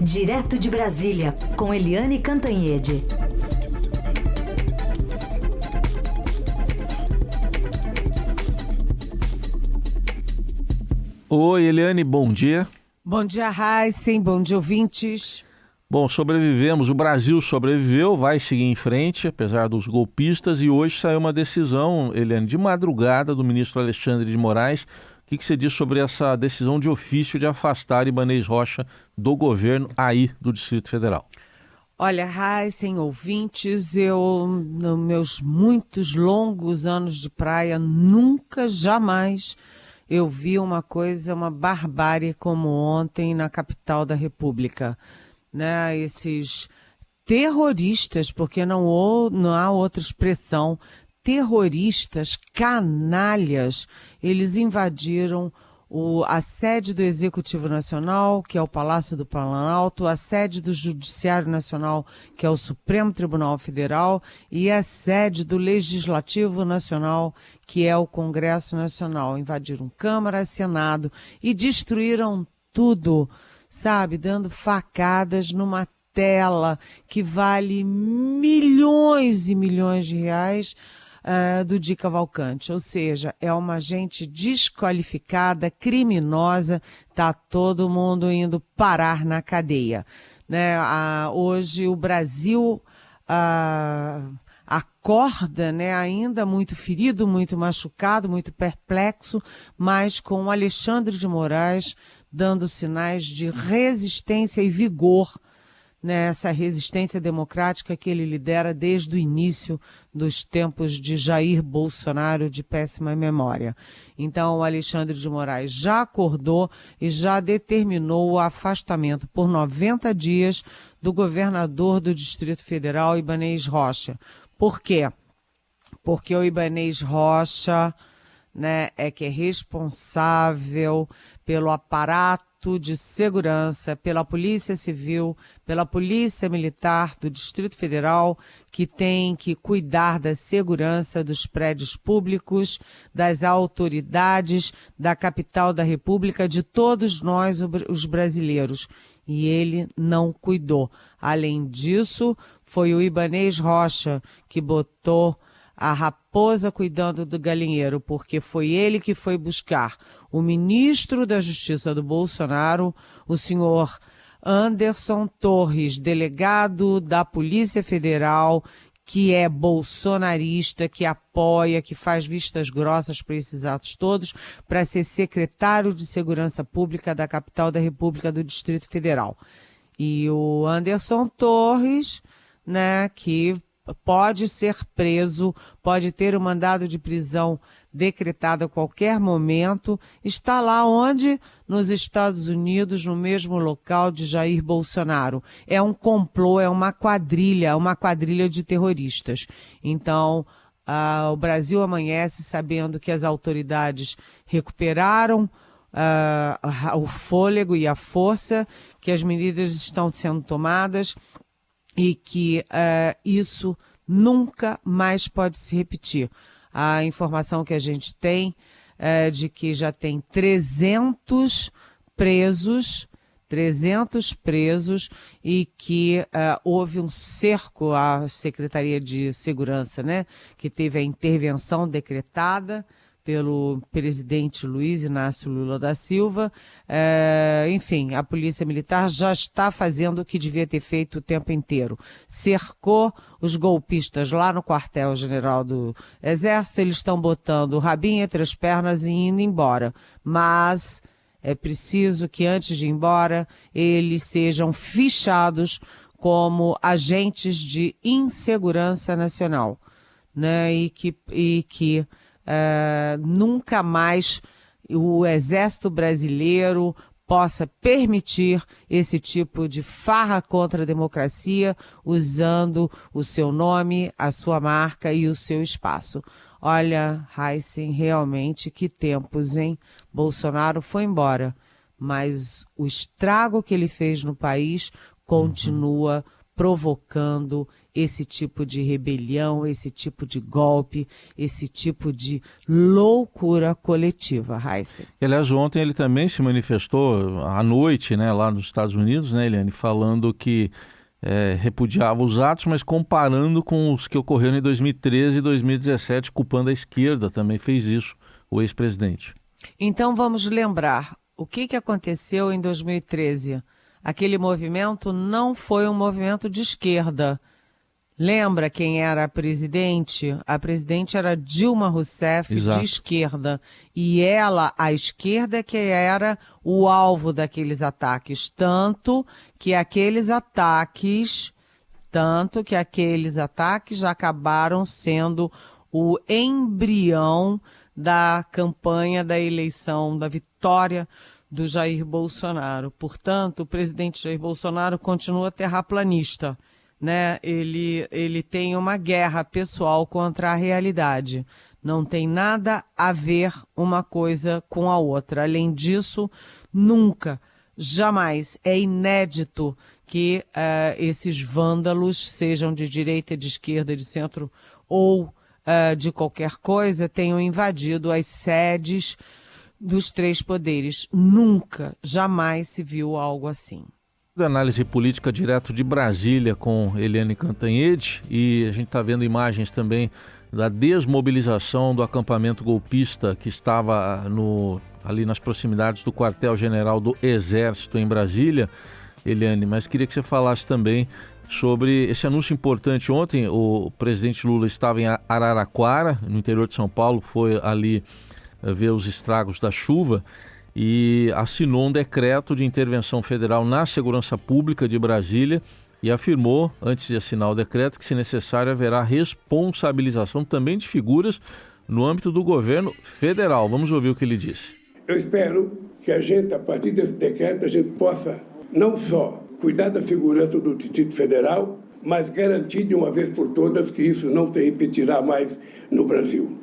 Direto de Brasília, com Eliane Cantanhede. Oi, Eliane, bom dia. Bom dia, Heisen, bom dia, ouvintes. Bom, sobrevivemos, o Brasil sobreviveu, vai seguir em frente, apesar dos golpistas, e hoje saiu uma decisão, Eliane, de madrugada do ministro Alexandre de Moraes. O que você diz sobre essa decisão de ofício de afastar Ibanez Rocha do governo aí do Distrito Federal? Olha, Heisen, ouvintes, nos meus muitos longos anos de praia, nunca, jamais, eu vi uma barbárie como ontem na capital da República. Né? Esses terroristas, porque não há outra expressão, terroristas, canalhas, eles invadiram a sede do Executivo Nacional, que é o Palácio do Planalto, a sede do Judiciário Nacional, que é o Supremo Tribunal Federal, e a sede do Legislativo Nacional, que é o Congresso Nacional. Invadiram Câmara, Senado e destruíram tudo, sabe, dando facadas numa tela que vale milhões e milhões de reais, do Di Cavalcante, ou seja, é uma gente desqualificada, criminosa, tá todo mundo indo parar na cadeia, né? Hoje o Brasil acorda, né, ainda muito ferido, muito machucado, muito perplexo, mas com o Alexandre de Moraes dando sinais de resistência e vigor, nessa resistência democrática que ele lidera desde o início dos tempos de Jair Bolsonaro, de péssima memória. Então, o Alexandre de Moraes já acordou e já determinou o afastamento por 90 dias do governador do Distrito Federal, Ibanez Rocha. Por quê? Porque o Ibanez Rocha, né, é responsável pelo aparato de segurança, pela Polícia Civil, pela Polícia Militar do Distrito Federal, que tem que cuidar da segurança dos prédios públicos, das autoridades da capital da República, de todos nós, os brasileiros. E ele não cuidou. Além disso, foi o Ibanez Rocha que botou a raposa cuidando do galinheiro, porque foi ele que foi buscar o ministro da Justiça do Bolsonaro, o senhor Anderson Torres, delegado da Polícia Federal, que é bolsonarista, que apoia, que faz vistas grossas para esses atos todos, para ser secretário de Segurança Pública da capital da República do Distrito Federal. E o Anderson Torres, né, que pode ser preso, pode ter um mandado de prisão decretado a qualquer momento, está lá onde? Nos Estados Unidos, no mesmo local de Jair Bolsonaro. É um complô, é uma quadrilha de terroristas. Então, o Brasil amanhece sabendo que as autoridades recuperaram o fôlego e a força, que as medidas estão sendo tomadas, e que isso nunca mais pode se repetir. A informação que a gente tem é de que já tem 300 presos e que houve um cerco à Secretaria de Segurança, né, que teve a intervenção decretada pelo presidente Luiz Inácio Lula da Silva. Enfim, a Polícia Militar já está fazendo o que devia ter feito o tempo inteiro. Cercou os golpistas lá no quartel-general do Exército, eles estão botando o rabinho entre as pernas e indo embora. Mas é preciso que antes de ir embora, eles sejam fichados como agentes de insegurança nacional, né? E que nunca mais o Exército Brasileiro possa permitir esse tipo de farra contra a democracia, usando o seu nome, a sua marca e o seu espaço. Olha, Heisen, realmente que tempos, hein? Bolsonaro foi embora, mas o estrago que ele fez no país continua provocando esse tipo de rebelião, esse tipo de golpe, esse tipo de loucura coletiva, Heisen. Aliás, ontem ele também se manifestou à noite, né, lá nos Estados Unidos, né, Eliane, falando que repudiava os atos, mas comparando com os que ocorreram em 2013 e 2017, culpando a esquerda, também fez isso, o ex-presidente. Então vamos lembrar, o que aconteceu em 2013? Aquele movimento não foi um movimento de esquerda. Lembra quem era a presidente? A presidente era Dilma Rousseff, Exato. de esquerda. E ela, a esquerda, que era o alvo daqueles ataques. Tanto que aqueles ataques acabaram sendo o embrião da campanha da eleição, da vitória do Jair Bolsonaro. Portanto, o presidente Jair Bolsonaro continua terraplanista, né? Ele tem uma guerra pessoal contra a realidade. Não tem nada a ver uma coisa com a outra. Além disso, nunca, jamais, é inédito que esses vândalos, sejam de direita, de esquerda, de centro ou de qualquer coisa, tenham invadido as sedes dos três poderes. Nunca, jamais se viu algo assim. Análise política direto de Brasília com Eliane Cantanhede, e a gente está vendo imagens também da desmobilização do acampamento golpista que estava ali nas proximidades do quartel-general do Exército em Brasília, Eliane, mas queria que você falasse também sobre esse anúncio importante. Ontem o presidente Lula estava em Araraquara, no interior de São Paulo, foi ali ver os estragos da chuva e assinou um decreto de intervenção federal na segurança pública de Brasília e afirmou, antes de assinar o decreto, que, se necessário, haverá responsabilização também de figuras no âmbito do governo federal. Vamos ouvir o que ele disse. Eu espero que a gente, a partir desse decreto, a gente possa não só cuidar da segurança do Distrito Federal, mas garantir de uma vez por todas que isso não se repetirá mais no Brasil.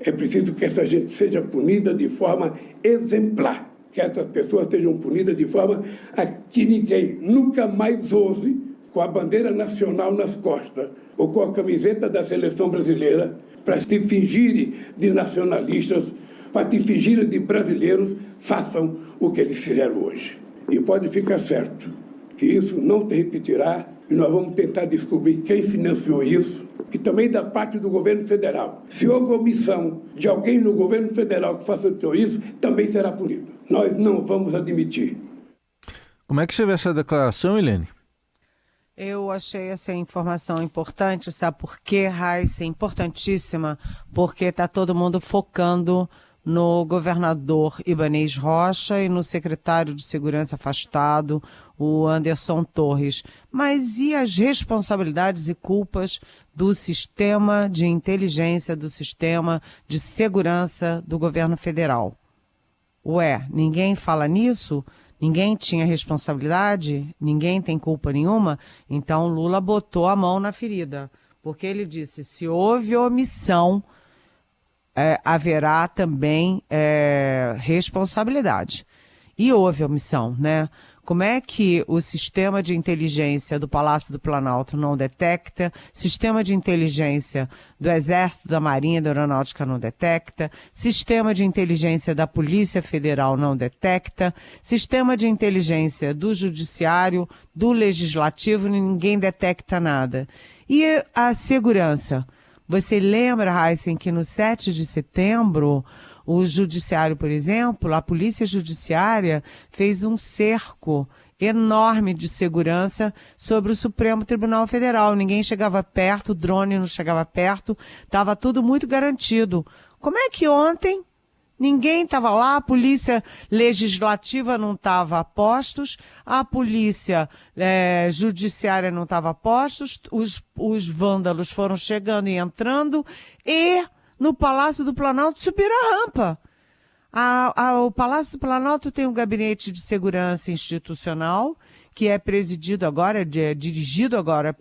É preciso que essa gente seja punida de forma exemplar, que essas pessoas sejam punidas de forma a que ninguém nunca mais ouse, com a bandeira nacional nas costas ou com a camiseta da seleção brasileira, para se fingirem de nacionalistas, para se fingirem de brasileiros, façam o que eles fizeram hoje. E pode ficar certo que isso não se repetirá e nós vamos tentar descobrir quem financiou isso, e também da parte do governo federal. Se houve omissão de alguém no governo federal que facilitou isso, também será punido. Nós não vamos admitir. Como é que você vê essa declaração, Eliane? Eu achei essa informação importante, sabe por quê, Raíssa? Importantíssima, porque está todo mundo focando no governador Ibanez Rocha e no secretário de Segurança afastado, o Anderson Torres. Mas e as responsabilidades e culpas do sistema de inteligência, do sistema de segurança do governo federal? Ué, ninguém fala nisso? Ninguém tinha responsabilidade? Ninguém tem culpa nenhuma? Então Lula botou a mão na ferida, porque ele disse, se houve omissão, haverá também responsabilidade. E houve omissão, né? Como é que o sistema de inteligência do Palácio do Planalto não detecta, sistema de inteligência do Exército, da Marinha, da Aeronáutica não detecta, sistema de inteligência da Polícia Federal não detecta, sistema de inteligência do Judiciário, do Legislativo, ninguém detecta nada. E a segurança? Você lembra, Heisen, que no 7 de setembro, o Judiciário, por exemplo, a Polícia Judiciária fez um cerco enorme de segurança sobre o Supremo Tribunal Federal. Ninguém chegava perto, o drone não chegava perto, estava tudo muito garantido. Como é que ontem ninguém estava lá, a Polícia Legislativa não estava a postos, a Polícia Judiciária não estava a postos, os vândalos foram chegando e entrando e no Palácio do Planalto subiram a rampa. O Palácio do Planalto tem um gabinete de segurança institucional que é presidido agora, dirigido agora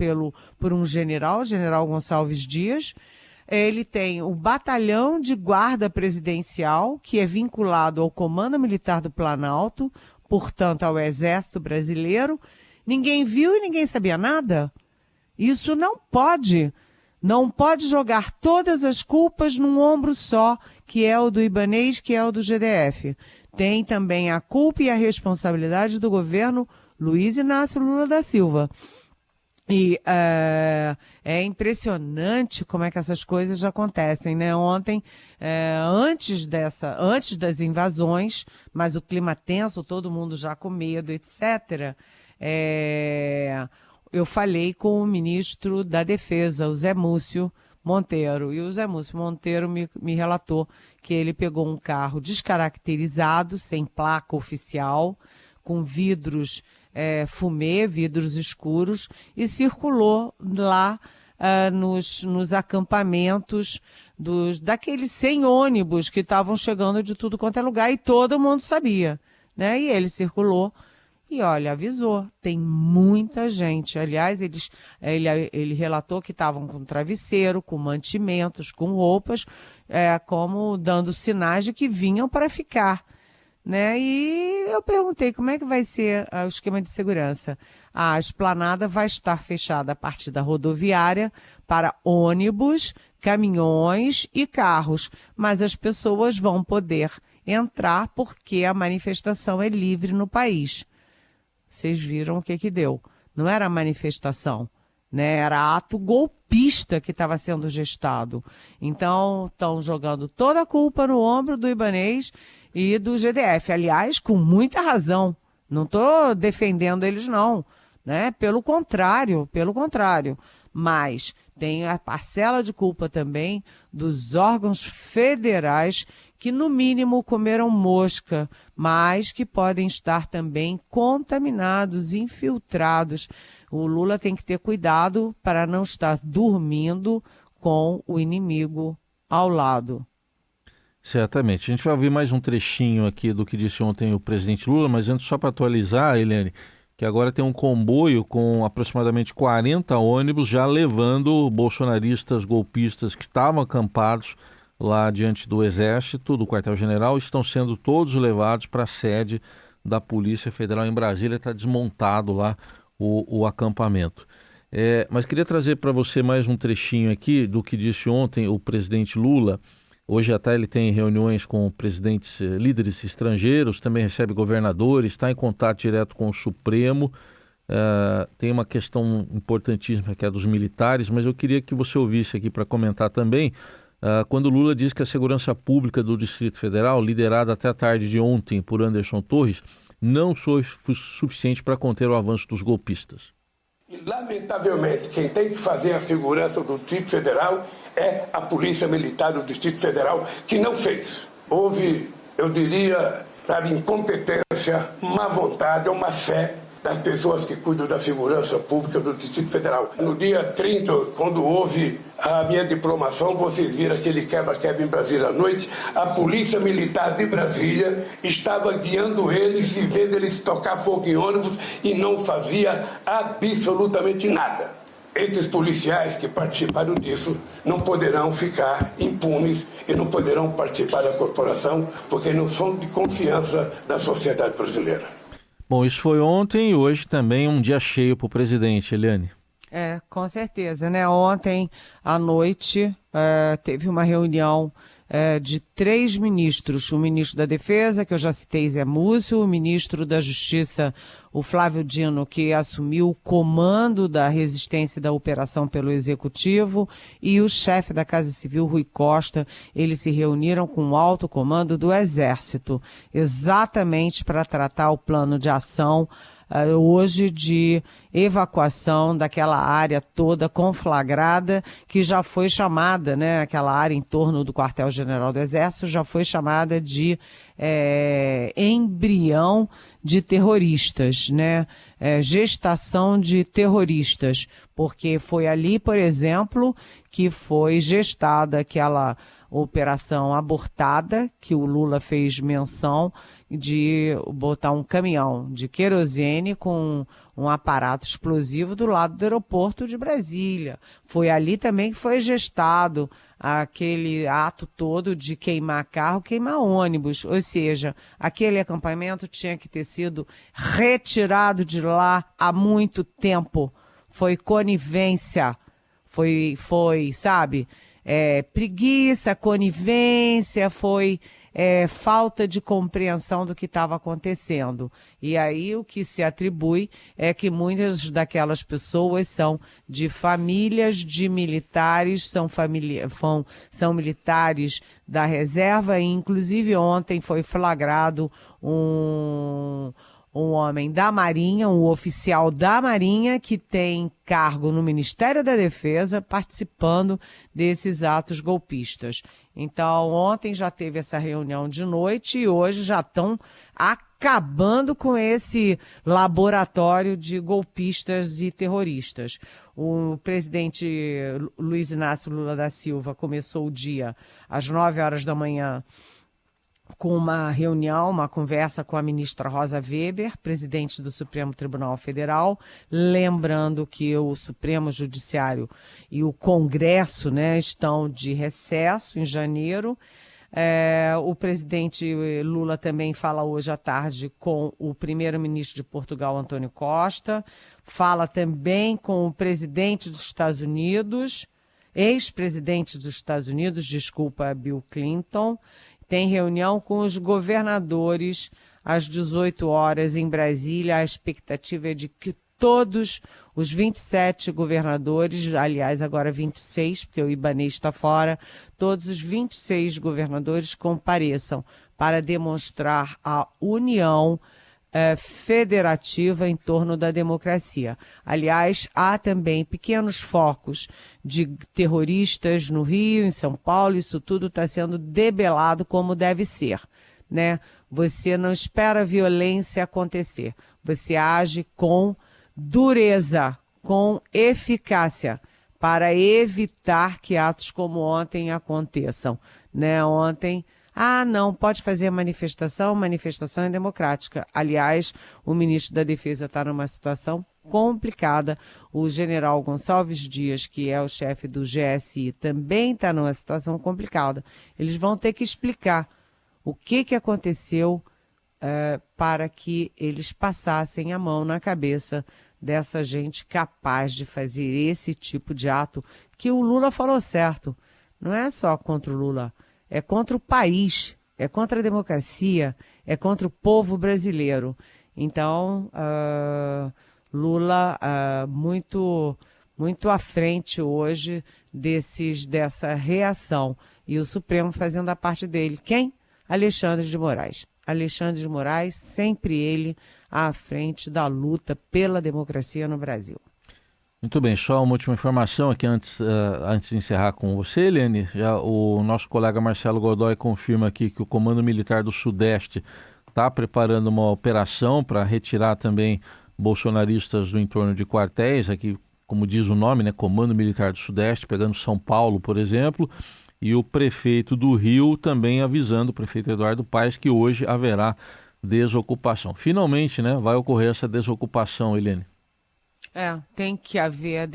por um general Gonçalves Dias. Ele tem o batalhão de guarda presidencial, que é vinculado ao Comando Militar do Planalto, portanto ao Exército Brasileiro, ninguém viu e ninguém sabia nada. Isso não pode. Não pode jogar todas as culpas num ombro só, que é o do Ibanez, que é o do GDF. Tem também a culpa e a responsabilidade do governo Luiz Inácio Lula da Silva. E é impressionante como é que essas coisas acontecem, né? Ontem, antes das invasões, mas o clima tenso, todo mundo já com medo, etc., eu falei com o ministro da Defesa, o Zé Múcio Monteiro, e o Zé Múcio Monteiro me relatou que ele pegou um carro descaracterizado, sem placa oficial, com vidros fumê, vidros escuros, e circulou lá nos acampamentos daqueles 100 ônibus que estavam chegando de tudo quanto é lugar, e todo mundo sabia, né? E ele circulou e, olha, avisou, tem muita gente. Aliás, ele relatou que estavam com travesseiro, com mantimentos, com roupas, como dando sinais de que vinham para ficar, né? E eu perguntei como é que vai ser o esquema de segurança. A esplanada vai estar fechada a partir da rodoviária para ônibus, caminhões e carros, mas as pessoas vão poder entrar porque a manifestação é livre no país. Vocês viram o que deu. Não era manifestação, né? Era ato golpista que estava sendo gestado. Então, estão jogando toda a culpa no ombro do Ibanez e do GDF. Aliás, com muita razão. Não estou defendendo eles, não, né? Pelo contrário. Mas tem a parcela de culpa também dos órgãos federais que, no mínimo, comeram mosca, mas que podem estar também contaminados, infiltrados. O Lula tem que ter cuidado para não estar dormindo com o inimigo ao lado. Certamente. A gente vai ouvir mais um trechinho aqui do que disse ontem o presidente Lula, mas antes, só para atualizar, Eliane, que agora tem um comboio com aproximadamente 40 ônibus já levando bolsonaristas golpistas que estavam acampados lá diante do Exército, do quartel-general, estão sendo todos levados para a sede da Polícia Federal em Brasília. Está desmontado lá o acampamento. Mas queria trazer para você mais um trechinho aqui do que disse ontem o presidente Lula. Hoje até ele tem reuniões com presidentes, líderes estrangeiros, também recebe governadores, está em contato direto com o Supremo. Tem uma questão importantíssima que é a dos militares, mas eu queria que você ouvisse aqui para comentar também, quando Lula diz que a segurança pública do Distrito Federal, liderada até a tarde de ontem por Anderson Torres, não foi suficiente para conter o avanço dos golpistas. E, lamentavelmente, quem tem que fazer a segurança do Distrito Federal é a Polícia Militar do Distrito Federal, que não fez. Houve, eu diria, incompetência, má vontade ou má fé das pessoas que cuidam da segurança pública do Distrito Federal. No dia 30, quando houve a minha diplomação, vocês viram aquele quebra-quebra em Brasília à noite, a Polícia Militar de Brasília estava guiando eles e vendo eles tocar fogo em ônibus e não fazia absolutamente nada. Esses policiais que participaram disso não poderão ficar impunes e não poderão participar da corporação porque não são de confiança da sociedade brasileira. Bom, isso foi ontem e hoje também um dia cheio para o presidente, Eliane. Com certeza, né? Ontem à noite teve uma reunião de 3 ministros, o ministro da Defesa, que eu já citei, Zé Múcio, o ministro da Justiça, o Flávio Dino, que assumiu o comando da resistência da operação pelo Executivo, e o chefe da Casa Civil, Rui Costa. Eles se reuniram com o alto comando do Exército, exatamente para tratar o plano de ação hoje de evacuação daquela área toda conflagrada, que já foi chamada, né, aquela área em torno do quartel-general do Exército, já foi chamada de embrião de terroristas, né, gestação de terroristas, porque foi ali, por exemplo, que foi gestada aquela operação abortada, que o Lula fez menção de botar um caminhão de querosene com um aparato explosivo do lado do aeroporto de Brasília. Foi ali também que foi gestado aquele ato todo de queimar carro, queimar ônibus. Ou seja, aquele acampamento tinha que ter sido retirado de lá há muito tempo. Foi conivência, foi, sabe, preguiça, conivência, foi falta de compreensão do que estava acontecendo. E aí o que se atribui é que muitas daquelas pessoas são de famílias de militares, são militares da reserva, e inclusive ontem foi flagrado um homem da Marinha, um oficial da Marinha que tem cargo no Ministério da Defesa participando desses atos golpistas. Então, ontem já teve essa reunião de noite e hoje já estão acabando com esse laboratório de golpistas e terroristas. O presidente Luiz Inácio Lula da Silva começou o dia às 9 horas da manhã com uma reunião, uma conversa com a ministra Rosa Weber, presidente do Supremo Tribunal Federal, lembrando que o Supremo Judiciário e o Congresso, né, estão de recesso em janeiro. O presidente Lula também fala hoje à tarde com o primeiro-ministro de Portugal, Antônio Costa, fala também com o presidente dos Estados Unidos, ex-presidente dos Estados Unidos, Bill Clinton. Tem reunião com os governadores às 18 horas em Brasília. A expectativa é de que todos os 27 governadores, aliás, agora 26, porque o Ibanez está fora, todos os 26 governadores compareçam para demonstrar a união federativa em torno da democracia. Aliás, há também pequenos focos de terroristas no Rio, em São Paulo, isso tudo está sendo debelado como deve ser, né? Você não espera a violência acontecer, você age com dureza, com eficácia, para evitar que atos como ontem aconteçam, né? Ontem, não, pode fazer manifestação é democrática. Aliás, o ministro da Defesa está numa situação complicada. O general Gonçalves Dias, que é o chefe do GSI, também está numa situação complicada. Eles vão ter que explicar o que aconteceu para que eles passassem a mão na cabeça dessa gente capaz de fazer esse tipo de ato, que o Lula falou certo. Não é só contra o Lula, é contra o país, é contra a democracia, é contra o povo brasileiro. Então, Lula muito à frente hoje dessa reação. E o Supremo fazendo a parte dele. Quem? Alexandre de Moraes. Alexandre de Moraes, sempre ele à frente da luta pela democracia no Brasil. Muito bem, só uma última informação aqui antes de encerrar com você, Eliane. Já o nosso colega Marcelo Godoy confirma aqui que o Comando Militar do Sudeste está preparando uma operação para retirar também bolsonaristas do entorno de quartéis, aqui, como diz o nome, né, Comando Militar do Sudeste, pegando São Paulo, por exemplo, e o prefeito do Rio também avisando, o prefeito Eduardo Paes, que hoje haverá desocupação. Finalmente, né, vai ocorrer essa desocupação, Eliane. Tem que haver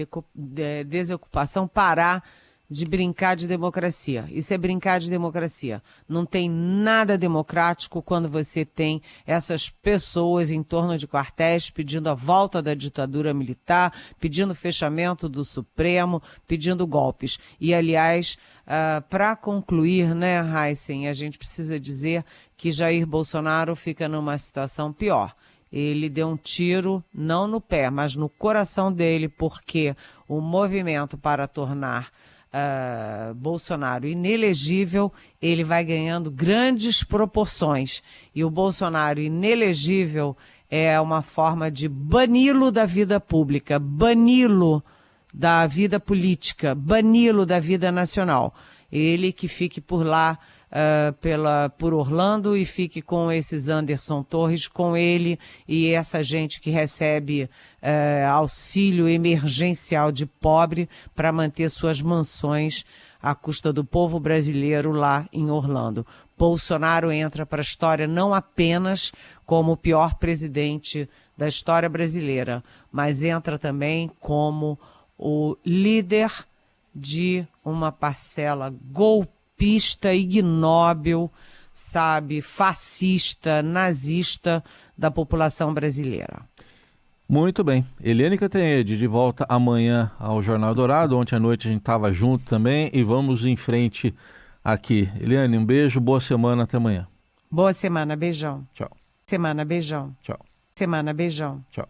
desocupação, parar de brincar de democracia. Isso é brincar de democracia. Não tem nada democrático quando você tem essas pessoas em torno de quartéis pedindo a volta da ditadura militar, pedindo fechamento do Supremo, pedindo golpes. E, aliás, para concluir, né, Heisen, a gente precisa dizer que Jair Bolsonaro fica numa situação pior. Ele deu um tiro, não no pé, mas no coração dele, porque o movimento para tornar Bolsonaro inelegível, ele vai ganhando grandes proporções. E o Bolsonaro inelegível é uma forma de bani-lo da vida pública, bani-lo da vida política, bani-lo da vida nacional. Ele que fique por lá por Orlando e fique com esses Anderson Torres, com ele e essa gente que recebe auxílio emergencial de pobre para manter suas mansões à custa do povo brasileiro lá em Orlando. Bolsonaro entra para a história não apenas como o pior presidente da história brasileira, mas entra também como o líder de uma parcela golpista, ignóbil, fascista, nazista da população brasileira. Muito bem. Eliane Cantanhede, de volta amanhã ao Jornal Dourado. Ontem à noite a gente estava junto também e vamos em frente aqui. Eliane, um beijo, boa semana, até amanhã. Boa semana, beijão. Tchau. Semana, beijão. Tchau. Semana, beijão. Tchau.